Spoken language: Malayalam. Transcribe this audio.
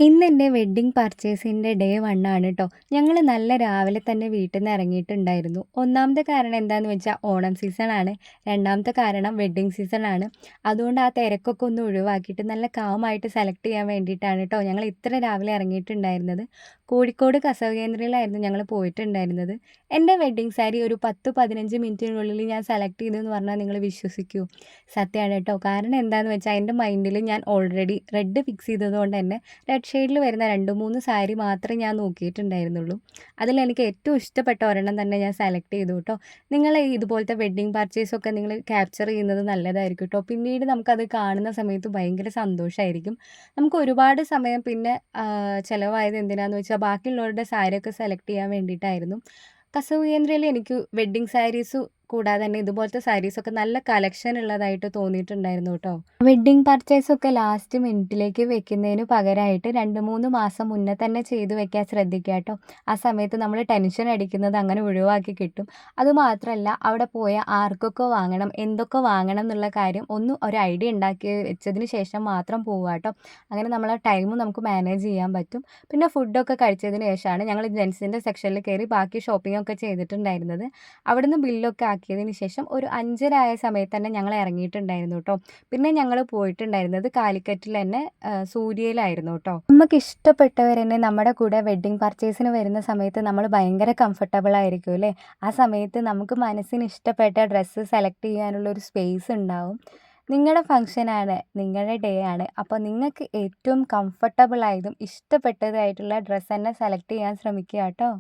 ഇന്ന് എൻ്റെ വെഡ്ഡിങ് പർച്ചേസിൻ്റെ ഡേ 1 ആണ് ട്ടോ. ഞങ്ങള് നല്ല രാവിലെ തന്നെ വീട്ടിന്ന് ഇറങ്ങിയിട്ടുണ്ടായിരുന്നു. ഒന്നാമത്തെ കാരണം എന്താന്ന് വെച്ചാൽ ഓണം സീസണാണ്. രണ്ടാമത്തെ കാരണം വെഡ്ഡിങ് സീസണാണ്. അതുകൊണ്ട് ആ തിരക്കൊക്കെ ഒന്ന് ഒഴിവാക്കിയിട്ട് നല്ല കാമായിട്ട് സെലക്ട് ചെയ്യാൻ വേണ്ടിയിട്ടാണ് ട്ടോ ഞങ്ങൾ ഇത്ര രാവിലെ ഇറങ്ങിയിട്ടുണ്ടായിരുന്നത്. കോഴിക്കോട് കസവ് കേന്ദ്രയിലായിരുന്നു ഞങ്ങൾ പോയിട്ടുണ്ടായിരുന്നത്. എൻ്റെ വെഡ്ഡിങ് സാരി ഒരു 10, 15 മിനിറ്റിനുള്ളിൽ ഞാൻ സെലക്ട് ചെയ്തെന്ന് പറഞ്ഞാൽ നിങ്ങൾ വിശ്വസിക്കുമോ? സത്യമാണ് ട്ടോ. കാരണം എന്താന്ന് വെച്ചാൽ എൻ്റെ മൈൻഡിൽ ഞാൻ ഓൾറെഡി റെഡ് ഫിക്സ് ചെയ്തതുകൊണ്ട് തന്നെ റെഡ് ഷെയ്ഡിൽ വരുന്ന 2, 3 സാരി മാത്രമേ ഞാൻ നോക്കിയിട്ടുണ്ടായിരുന്നുള്ളൂ. അതിലെനിക്ക് ഏറ്റവും ഇഷ്ടപ്പെട്ട ഒരെണ്ണം തന്നെ ഞാൻ സെലക്ട് ചെയ്തു ട്ടോ. നിങ്ങൾ ഇതുപോലത്തെ വെഡ്ഡിങ് പർച്ചേസൊക്കെ നിങ്ങൾ ക്യാപ്ചർ ചെയ്യുന്നത് നല്ലതായിരിക്കും ട്ടോ. പിന്നീട് നമുക്കത് കാണുന്ന സമയത്ത് ഭയങ്കര സന്തോഷമായിരിക്കും. നമുക്ക് ഒരുപാട് സമയം പിന്നെ ചിലവായത് എന്തിനാന്ന് വെച്ചാൽ ബാക്കിയുള്ളവരുടെ സാരിയൊക്കെ സെലക്ട് ചെയ്യാൻ വേണ്ടിയിട്ടായിരുന്നു. കസവ് കേന്ദ്രയിൽ എനിക്ക് വെഡ്ഡിങ് സാരീസ് കൂടാതെ തന്നെ ഇതുപോലത്തെ സാരീസൊക്കെ നല്ല കളക്ഷൻ ഉള്ളതായിട്ട് തോന്നിയിട്ടുണ്ടായിരുന്നു ട്ടോ. വെഡ്ഡിങ് പർച്ചേസൊക്കെ ലാസ്റ്റ് മിനിറ്റിലേക്ക് വെക്കുന്നതിന് പകരമായിട്ട് 2, 3 മാസം മുന്നേ തന്നെ ചെയ്ത് വെക്കാൻ ശ്രദ്ധിക്കുക ട്ടോ. ആ സമയത്ത് നമ്മൾ ടെൻഷൻ അടിക്കുന്നത് അങ്ങനെ ഒഴിവാക്കി കിട്ടും. അതുമാത്രമല്ല അവിടെ പോയ ആർക്കൊക്കെ വാങ്ങണം, എന്തൊക്കെ വാങ്ങണം എന്നുള്ള കാര്യം ഒരു ഐഡിയ ഉണ്ടാക്കി വെച്ചതിന് ശേഷം മാത്രം പോവുക ട്ടോ. അങ്ങനെ നമ്മളെ ടൈമും നമുക്ക് മാനേജ് ചെയ്യാൻ പറ്റും. പിന്നെ ഫുഡൊക്കെ കഴിച്ചതിന് ശേഷമാണ് ഞങ്ങൾ ജെൻസിൻ്റെ സെക്ഷനിൽ കയറി ബാക്കി ഷോപ്പിംഗ് ഒക്കെ ചെയ്തിട്ടുണ്ടായിരുന്നത്. അവിടുന്ന് ബില്ലൊക്കെ ആക്കിയതിന് ശേഷം ഒരു 5:30 ആയ സമയത്ത് തന്നെ ഞങ്ങൾ ഇറങ്ങിയിട്ടുണ്ടായിരുന്നു ട്ടോ. പിന്നെ ഞങ്ങൾ പോയിട്ടുണ്ടായിരുന്നത് കാലിക്കറ്റിൽ തന്നെ സൂര്യയിലായിരുന്നു ട്ടോ. നമുക്ക് ഇഷ്ടപ്പെട്ടവർ തന്നെ നമ്മുടെ കൂടെ വെഡ്ഡിങ് പർച്ചേസിന് വരുന്ന സമയത്ത് നമ്മൾ ഭയങ്കര കംഫർട്ടബിൾ ആയിരിക്കും അല്ലേ? ആ സമയത്ത് നമുക്ക് മനസ്സിന് ഇഷ്ടപ്പെട്ട ഡ്രസ്സ് സെലക്ട് ചെയ്യാനുള്ള ഒരു സ്പേസ് ഉണ്ടാവും. നിങ്ങളുടെ ഫംഗ്ഷനാണ്, നിങ്ങളുടെ ഡേ ആണ്. അപ്പോൾ നിങ്ങൾക്ക് ഏറ്റവും കംഫർട്ടബിൾ ആയതും ഇഷ്ടപ്പെട്ടതായിട്ടുള്ള ഡ്രസ്സ് തന്നെ സെലക്ട് ചെയ്യാൻ ശ്രമിക്കുക ട്ടോ.